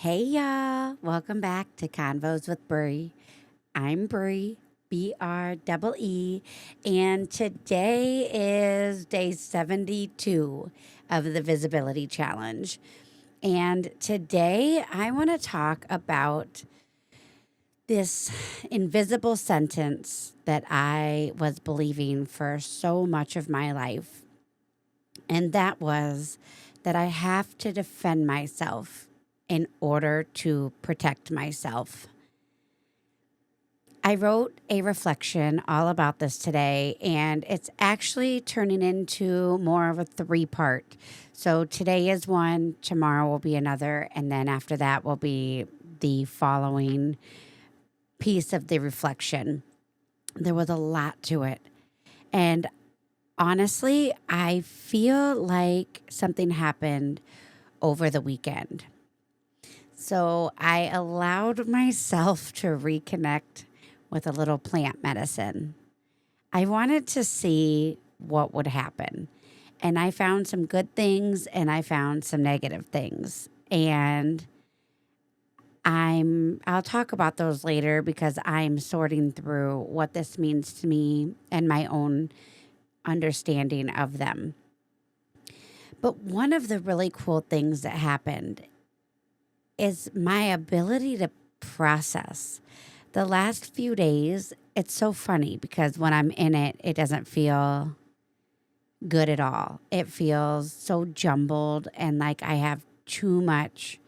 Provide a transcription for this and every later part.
Hey y'all, welcome back to Convos with Bree. I'm Bree, Bree, and today is day 72 of the Visibility Challenge. And today I want to talk about this invisible sentence that I was believing for so much of my life. And that was that I have to defend myself in order to protect myself. I wrote a reflection all about this today, and it's actually turning into more of a three-part. So today is one, tomorrow will be another, and then after that will be the following piece of the reflection. There was a lot to it. And honestly, I feel like something happened over the weekend. So I allowed myself to reconnect with a little plant medicine. I wanted to see what would happen. And I found some good things and I found some negative things. And I'll talk about those later because I'm sorting through what this means to me and my own understanding of them. But one of the really cool things that happened is my ability to process. The last few days, it's so funny because when I'm in it, it doesn't feel good at all. It feels so jumbled and like I have too much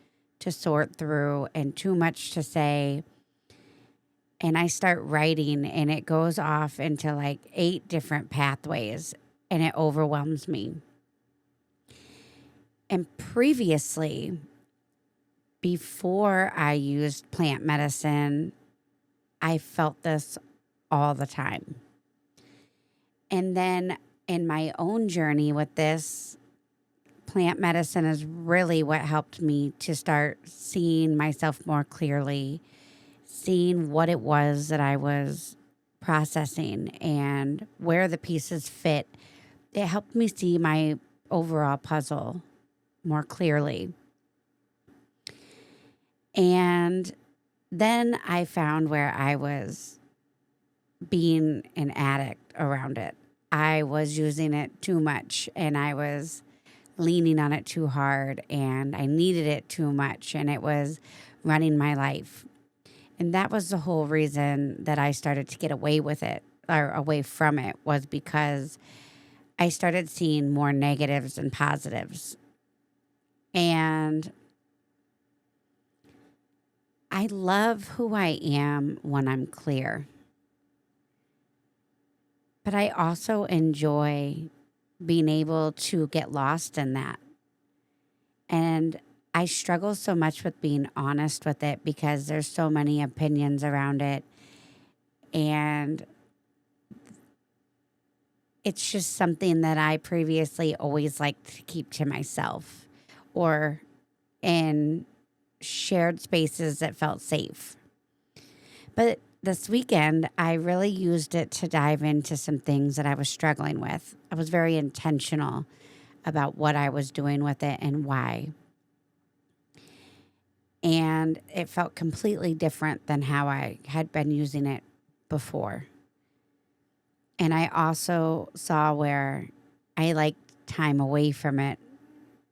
to sort through and too much to say. And I start writing and it goes off into like 8 different pathways and it overwhelms me. And previously, before I used plant medicine, I felt this all the time. And then in my own journey with this, plant medicine is really what helped me to start seeing myself more clearly, seeing what it was that I was processing and where the pieces fit. It helped me see my overall puzzle more clearly. And then I found where I was being an addict around it. I was using it too much and I was leaning on it too hard and I needed it too much and it was running my life. And that was the whole reason that I started to get away with it or away from it was because I started seeing more negatives than positives. And I love who I am when I'm clear. But I also enjoy being able to get lost in that. And I struggle so much with being honest with it because there's so many opinions around it. And it's just something that I previously always liked to keep to myself or in shared spaces that felt safe. But this weekend, I really used it to dive into some things that I was struggling with. I was very intentional about what I was doing with it and why. And it felt completely different than how I had been using it before. And I also saw where I liked time away from it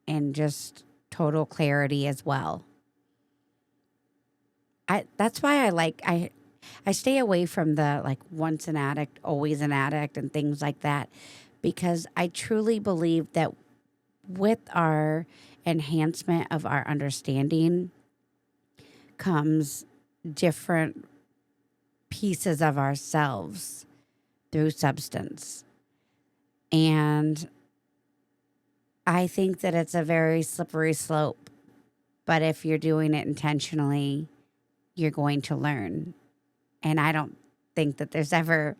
and just total clarity as well. That's why I stay away from the like once an addict, always an addict and things like that because I truly believe that with our enhancement of our understanding comes different pieces of ourselves through substance. And I think that it's a very slippery slope, but if you're doing it intentionally, you're going to learn. And I don't think that there's ever,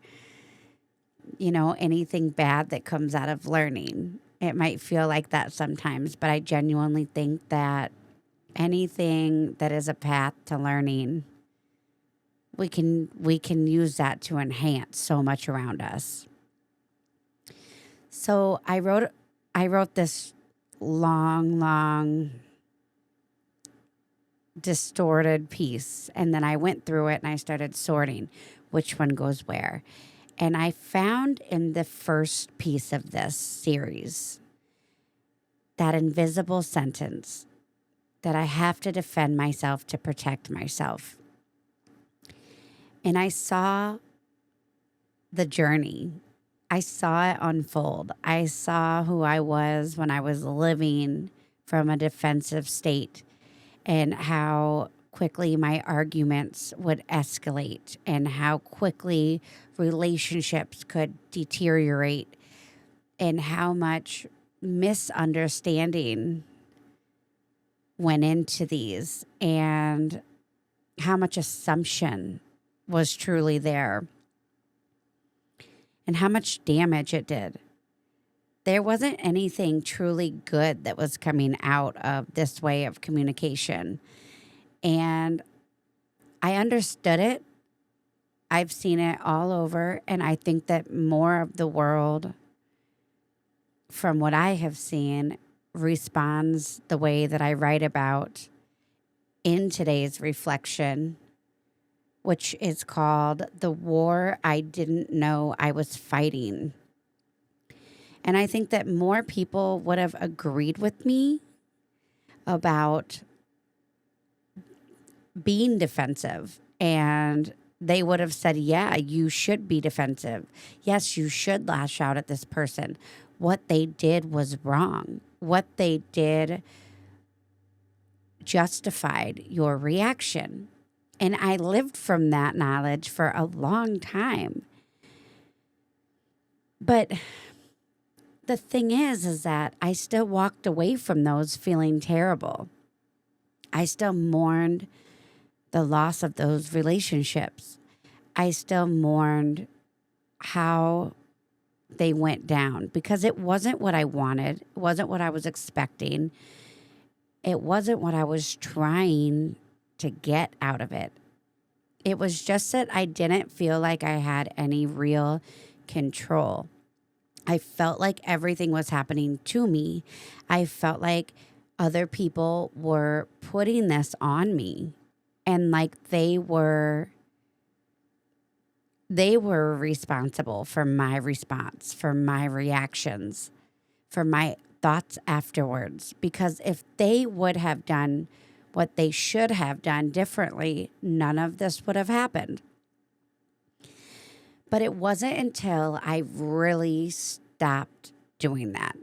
anything bad that comes out of learning. It might feel like that sometimes, but I genuinely think that anything that is a path to learning, we can use that to enhance so much around us. So I wrote this long distorted piece. And then I went through it and I started sorting which one goes where. And I found in the first piece of this series that invisible sentence that I have to defend myself to protect myself. And I saw the journey. I saw it unfold. I saw who I was when I was living from a defensive state and how quickly my arguments would escalate and how quickly relationships could deteriorate and how much misunderstanding went into these and how much assumption was truly there and how much damage it did. There wasn't anything truly good that was coming out of this way of communication. And I understood it. I've seen it all over. And I think that more of the world, from what I have seen, responds the way that I write about in today's reflection, which is called The War I Didn't Know I Was Fighting. And I think that more people would have agreed with me about being defensive. And they would have said, yeah, you should be defensive. Yes, you should lash out at this person. What they did was wrong. What they did justified your reaction. And I lived from that knowledge for a long time. But the thing is that I still walked away from those feeling terrible. I still mourned the loss of those relationships. I still mourned how they went down because it wasn't what I wanted. It wasn't what I was expecting. It wasn't what I was trying to get out of it. It was just that I didn't feel like I had any real control. I felt like everything was happening to me. I felt like other people were putting this on me and like they were responsible for my response, for my reactions, for my thoughts afterwards. Because if they would have done what they should have done differently, none of this would have happened. But it wasn't until I really stopped doing that.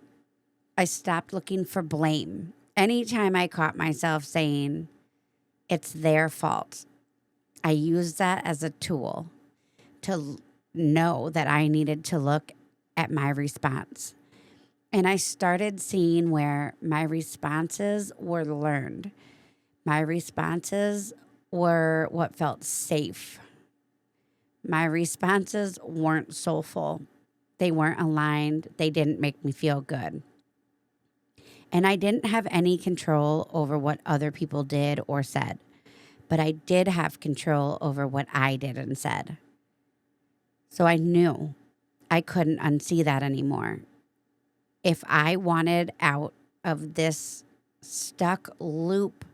I stopped looking for blame. Anytime I caught myself saying, it's their fault, I used that as a tool to know that I needed to look at my response. And I started seeing where my responses were learned. My responses were what felt safe. My responses weren't soulful. They weren't aligned. They didn't make me feel good. And I didn't have any control over what other people did or said. But I did have control over what I did and said. So I knew I couldn't unsee that anymore. If I wanted out of this stuck loop,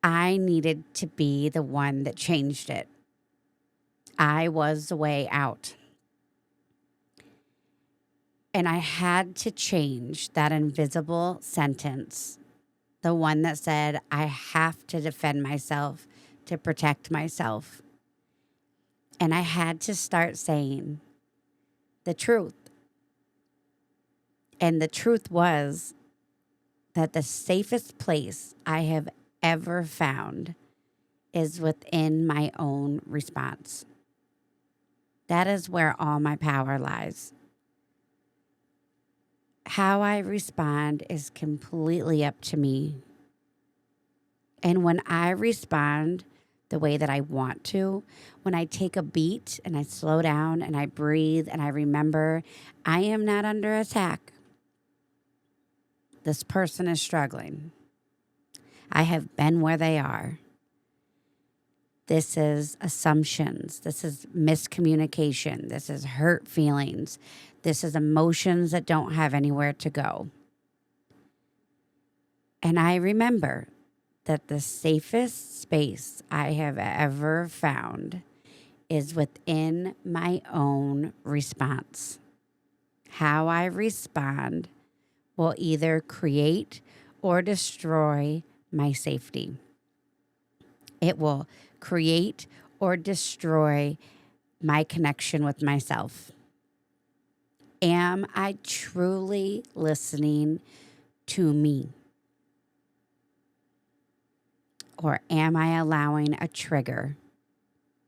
I needed to be the one that changed it. I was the way out. And I had to change that invisible sentence, the one that said, I have to defend myself to protect myself. And I had to start saying the truth. And the truth was that the safest place I have ever found is within my own response. That is where all my power lies. How I respond is completely up to me. And when I respond the way that I want to, when I take a beat and I slow down and I breathe and I remember I am not under attack. This person is struggling. I have been where they are. This is assumptions. This is miscommunication. This is hurt feelings. This is emotions that don't have anywhere to go. And I remember that the safest space I have ever found is within my own response. How I respond will either create or destroy my safety. It will create or destroy my connection with myself. Am I truly listening to me? Or am I allowing a trigger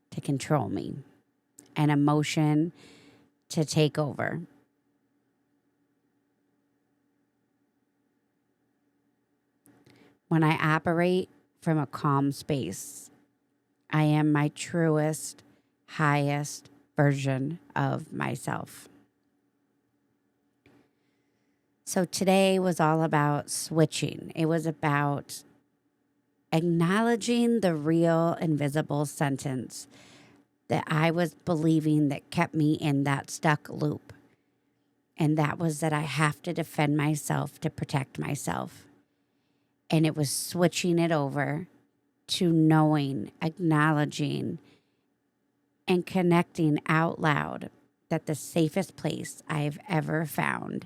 to control me, an emotion to take over? When I operate from a calm space, I am my truest, highest version of myself. So today was all about switching. It was about acknowledging the real invisible sentence that I was believing that kept me in that stuck loop. And that was that I have to defend myself to protect myself. And it was switching it over to knowing, acknowledging, and connecting out loud that the safest place I've ever found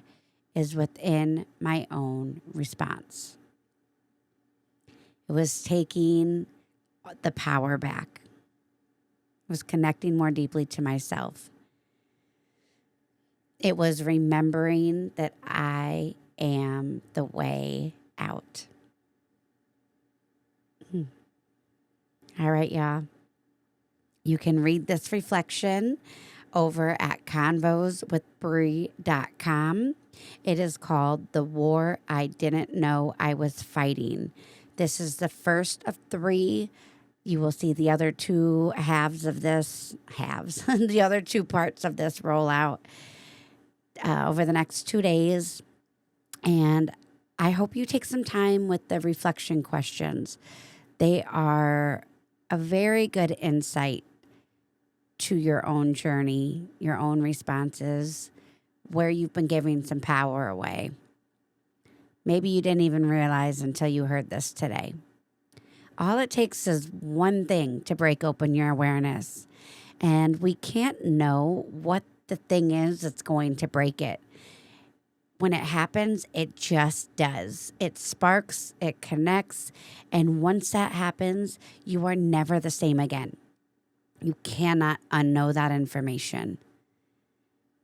is within my own response. It was taking the power back. It was connecting more deeply to myself. It was remembering that I am the way out. All right, y'all. You can read this reflection over at convoswithbree.com. It is called The War I Didn't Know I Was Fighting. This is the first of 3. You will see the other 2 halves of this, the other 2 parts of this roll out over the next 2 days. And I hope you take some time with the reflection questions. They are a very good insight to your own journey, your own responses, where you've been giving some power away. Maybe you didn't even realize until you heard this today. All it takes is one thing to break open your awareness. And we can't know what the thing is that's going to break it. When it happens, it just does. It sparks, it connects, and once that happens, you are never the same again. You cannot unknow that information.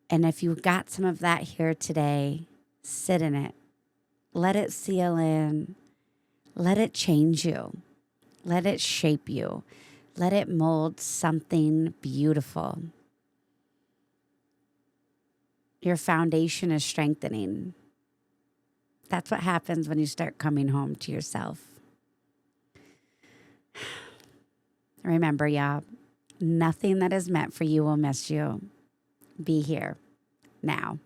And if you got some of that here today, sit in it. Let it seal in. Let it change you. Let it shape you. Let it mold something beautiful. Your foundation is strengthening. That's what happens when you start coming home to yourself. Remember, y'all, nothing that is meant for you will miss you. Be here now.